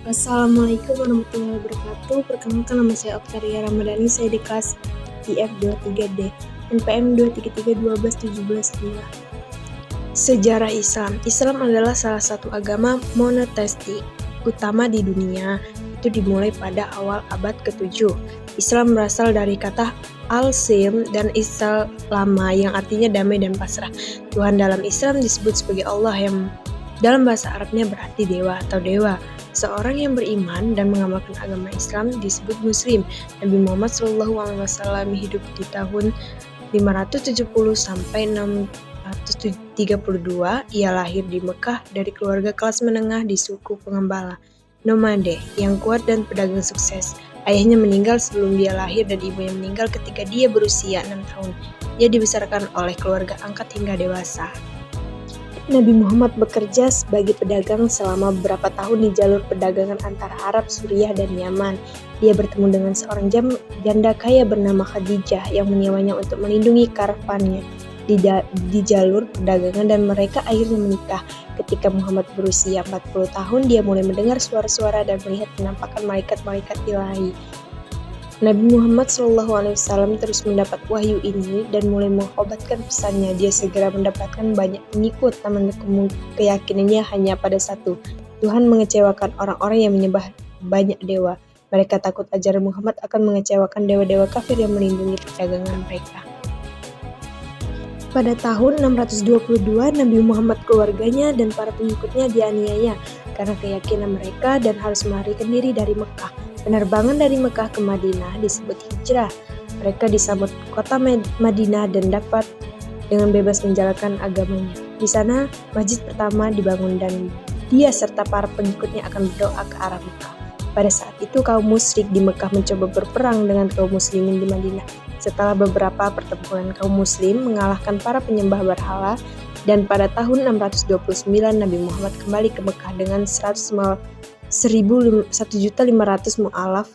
Assalamualaikum warahmatullahi wabarakatuh. Perkenalkan, nama saya Oktaria Ramadhani. Saya di kelas IF23D, NPM 2331217. Sejarah Islam. Islam adalah salah satu agama monoteistik utama di dunia. Itu dimulai pada awal abad ke-7. Islam berasal dari kata al-sim dan islama yang artinya damai dan pasrah. Tuhan dalam Islam disebut sebagai Allah, yang dalam bahasa Arabnya berarti dewa atau dewa. Seorang yang beriman dan mengamalkan agama Islam disebut Muslim. Nabi Muhammad SAW hidup di tahun 570 sampai 632. Ia lahir di Mekah dari keluarga kelas menengah di suku pengembala nomade yang kuat dan pedagang sukses. Ayahnya meninggal sebelum dia lahir dan ibunya meninggal ketika dia berusia 6 tahun. Dia dibesarkan oleh keluarga angkat hingga dewasa. Nabi Muhammad bekerja sebagai pedagang selama beberapa tahun di jalur perdagangan antara Arab, Suriah, dan Yaman. Dia bertemu dengan seorang janda kaya bernama Khadijah yang menyewanya untuk melindungi karavannya di jalur perdagangan, dan mereka akhirnya menikah. Ketika Muhammad berusia 40 tahun, dia mulai mendengar suara-suara dan melihat penampakan malaikat-malaikat ilahi. Nabi Muhammad SAW terus mendapat wahyu ini dan mulai mengkhobatkan pesannya. Dia segera mendapatkan banyak pengikut, namun keyakinannya hanya pada satu: Tuhan mengecewakan orang-orang yang menyembah banyak dewa. Mereka takut ajaran Muhammad akan mengecewakan dewa-dewa kafir yang melindungi perdagangan mereka. Pada tahun 622, Nabi Muhammad, keluarganya, dan para pengikutnya dianiaya karena keyakinan mereka dan harus melarikan diri dari Mekah. Penerbangan dari Mekah ke Madinah disebut hijrah. Mereka disambut kota Madinah dan dapat dengan bebas menjalankan agamanya. Di sana, masjid pertama dibangun dan dia serta para pengikutnya akan berdoa ke arah Mekah. Pada saat itu, kaum musyrik di Mekah mencoba berperang dengan kaum muslimin di Madinah. Setelah beberapa pertempuran, kaum muslim mengalahkan para penyembah berhala, dan pada tahun 629 Nabi Muhammad kembali ke Mekah dengan 1.500 mu'alaf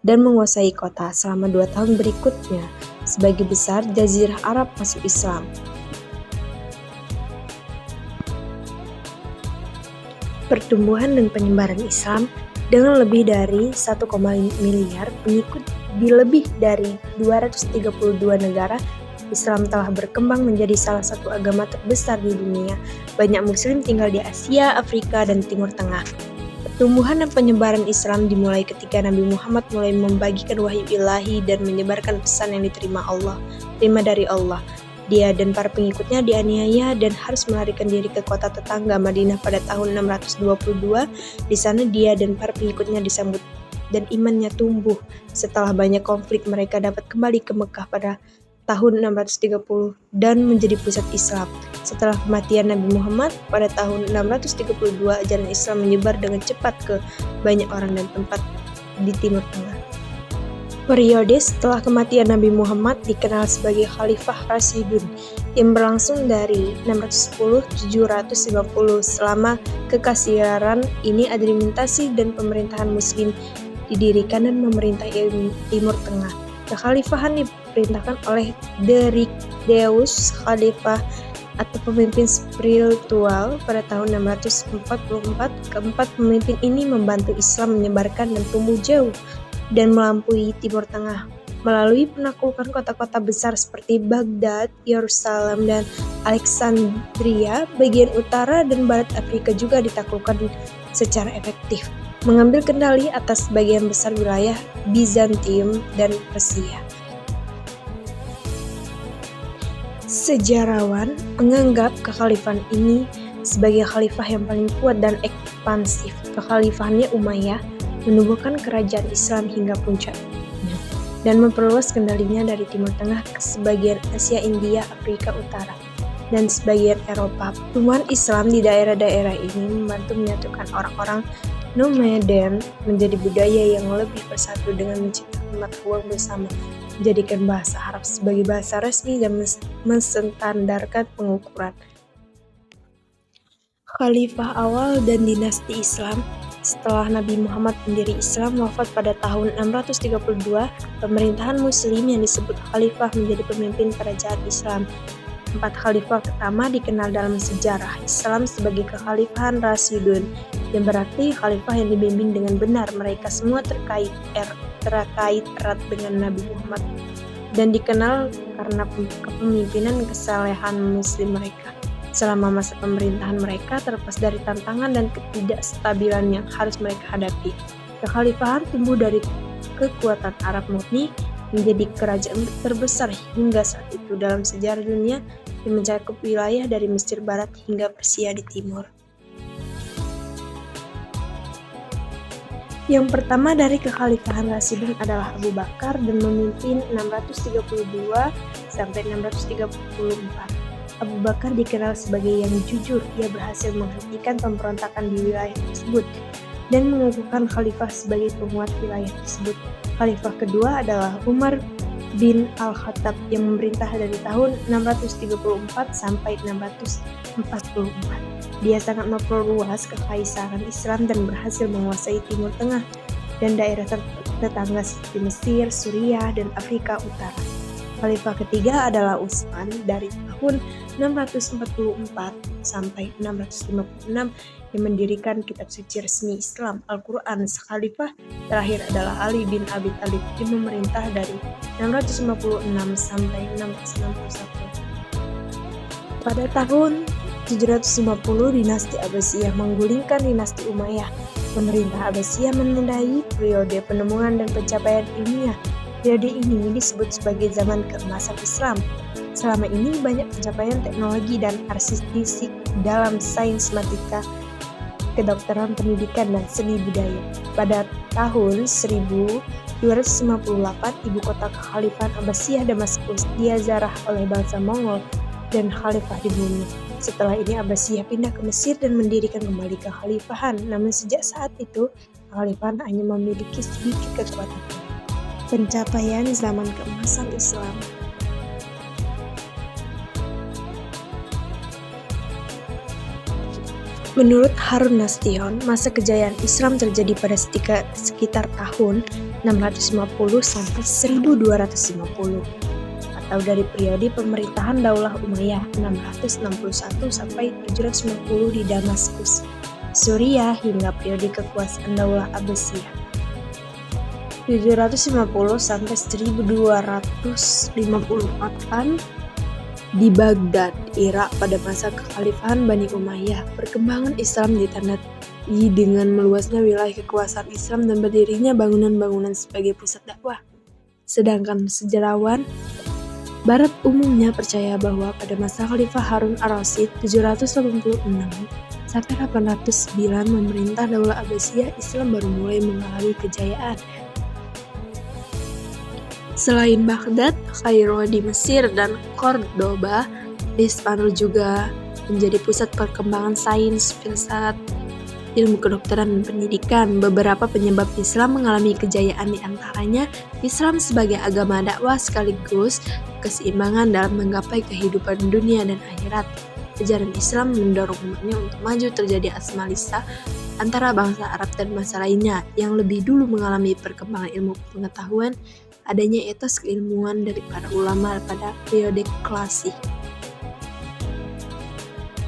dan menguasai kota. Selama 2 tahun berikutnya, sebagian besar Jazirah Arab masuk Islam. Pertumbuhan dan penyebaran Islam. Dengan lebih dari 1,5 miliar pengikut di lebih dari 232 negara, Islam telah berkembang menjadi salah satu agama terbesar di dunia. Banyak muslim tinggal di Asia, Afrika, dan Timur Tengah. Pertumbuhan dan penyebaran Islam dimulai ketika Nabi Muhammad mulai membagikan wahyu ilahi dan menyebarkan pesan yang terima dari Allah. Dia dan para pengikutnya dianiaya dan harus melarikan diri ke kota tetangga Madinah pada tahun 622. Di sana dia dan para pengikutnya disambut dan imannya tumbuh. Setelah banyak konflik, mereka dapat kembali ke Mekah pada tahun 630 dan menjadi pusat Islam. Setelah kematian Nabi Muhammad pada tahun 632, ajaran Islam menyebar dengan cepat ke banyak orang dan tempat di Timur Tengah. Periode setelah kematian Nabi Muhammad dikenal sebagai Khalifah Rasyidun yang berlangsung dari 610-750. Selama kekaisaran ini, administrasi dan pemerintahan muslim didirikan dan memerintah Timur Tengah. Kekhalifahan diperintahkan oleh Deus Khalifah atau pemimpin spiritual pada tahun 644. Keempat pemimpin ini membantu Islam menyebarkan dan tumbuh jauh dan melampaui Timur Tengah melalui penaklukan kota-kota besar seperti Baghdad, Yerusalem, dan Alexandria. Bagian utara dan barat Afrika juga ditaklukkan secara efektif, mengambil kendali atas bagian besar wilayah Bizantium dan Persia. Sejarawan menganggap kekhalifahan ini sebagai khalifah yang paling kuat dan ekspansif. Kekhalifahannya Umayyah menumbuhkan kerajaan Islam hingga puncaknya dan memperluas kendalinya dari Timur Tengah ke sebagian Asia, India, Afrika Utara, dan sebagian Eropa. Pertumbuhan Islam di daerah-daerah ini membantu menyatukan orang-orang nomaden menjadi budaya yang lebih bersatu dengan menciptakan mata uang bersama, menjadikan bahasa Arab sebagai bahasa resmi dan menstandarkan pengukuran. Khalifah awal dan dinasti Islam. Setelah Nabi Muhammad pendiri Islam wafat pada tahun 632, pemerintahan muslim yang disebut khalifah menjadi pemimpin kerajaan Islam. 4 khalifah pertama dikenal dalam sejarah Islam sebagai kekhalifahan Rasyidun, yang berarti khalifah yang dibimbing dengan benar. Mereka semua terkait erat dengan Nabi Muhammad dan dikenal karena kepemimpinan kesalehan muslim mereka. Selama masa pemerintahan mereka terlepas dari tantangan dan ketidakstabilan yang harus mereka hadapi, kekhalifahan tumbuh dari kekuatan Arab murni menjadi kerajaan terbesar hingga saat itu dalam sejarah dunia yang mencakup wilayah dari Mesir Barat hingga Persia di timur. Yang pertama dari kekhalifahan Rasyidun adalah Abu Bakar dan memimpin 632 sampai 634. Abu Bakar dikenal sebagai yang jujur. Ia berhasil menghentikan pemberontakan di wilayah tersebut dan mengukuhkan khalifah sebagai penguat wilayah tersebut. Khalifah kedua adalah Umar bin Al-Khattab yang memerintah dari tahun 634 sampai 644. Dia sangat memperluas kekaisaran Islam dan berhasil menguasai Timur Tengah dan daerah tetangga seperti Mesir, Suriah, dan Afrika Utara. Khalifah ketiga adalah Utsman dari tahun 644 sampai 656 yang mendirikan kitab suci resmi Islam, Al-Quran. Khalifah terakhir adalah Ali bin Abi Thalib yang memerintah dari 656 sampai 661. Pada tahun 750 dinasti Abbasiyah menggulingkan dinasti Umayyah. Pemerintah Abbasiyah menandai periode penemuan dan pencapaian ilmiah. Periode ini disebut sebagai zaman keemasan Islam. Selama ini banyak pencapaian teknologi dan artistik dalam sains, matematika, kedokteran, pendidikan, dan seni budaya. Pada tahun 1258, ibu kota kekhalifahan Abbasiyah Damaskus diazarah oleh bangsa Mongol dan khalifah dibunuh. Setelah ini Abbasiyah pindah ke Mesir dan mendirikan kembali kekhalifahan. Namun sejak saat itu, kekhalifahan hanya memiliki sedikit kekuatan. Pencapaian zaman keemasan Islam. Menurut Harun Nasution, masa kejayaan Islam terjadi pada sekitar tahun 650 sampai 1250. Atau dari periode pemerintahan Daulah Umayyah 661 sampai 790 di Damaskus, Suriah hingga periode kekuasaan Daulah Abbasiyah 750 sampai 1254 di Baghdad, Irak pada masa kekhalifahan Bani Umayyah. Perkembangan Islam ditandai dengan meluasnya wilayah kekuasaan Islam dan berdirinya bangunan-bangunan sebagai pusat dakwah. Sedangkan sejarawan Barat umumnya percaya bahwa pada masa Khalifah Harun ar-Rasyid 786 sampai 809 memerintah Daulah Abbasiyah, Islam baru mulai mengalami kejayaan. Selain Baghdad, Kairo di Mesir dan Cordoba di Spanyol juga menjadi pusat perkembangan sains, filsafat, ilmu kedokteran, dan pendidikan. Beberapa penyebab Islam mengalami kejayaan di antaranya Islam sebagai agama dakwah sekaligus keseimbangan dalam menggapai kehidupan dunia dan akhirat. Ajaran Islam mendorong umatnya untuk maju. Terjadi asmalisa antara bangsa Arab dan bangsa lainnya yang lebih dulu mengalami perkembangan ilmu pengetahuan. Adanya etos keilmuan dari para ulama pada periode klasik.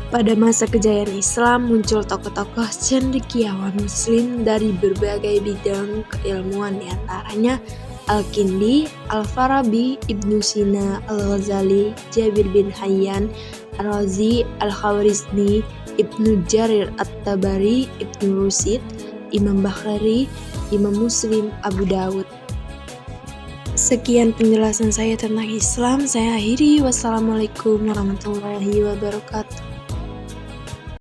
Pada masa kejayaan Islam muncul tokoh-tokoh cendekiawan Muslim dari berbagai bidang keilmuan, di antaranya Al-Kindi, Al-Farabi, Ibnu Sina, Al-Ghazali, Jabir bin Hayyan, Ar-Razi, Al-Khwarizmi, Ibnu Jarir At-Tabari, Ibnu Rushd, Imam Bukhari, Imam Muslim, Abu Dawud. Sekian penjelasan saya tentang Islam. Saya akhiri. Wassalamualaikum warahmatullahi wabarakatuh.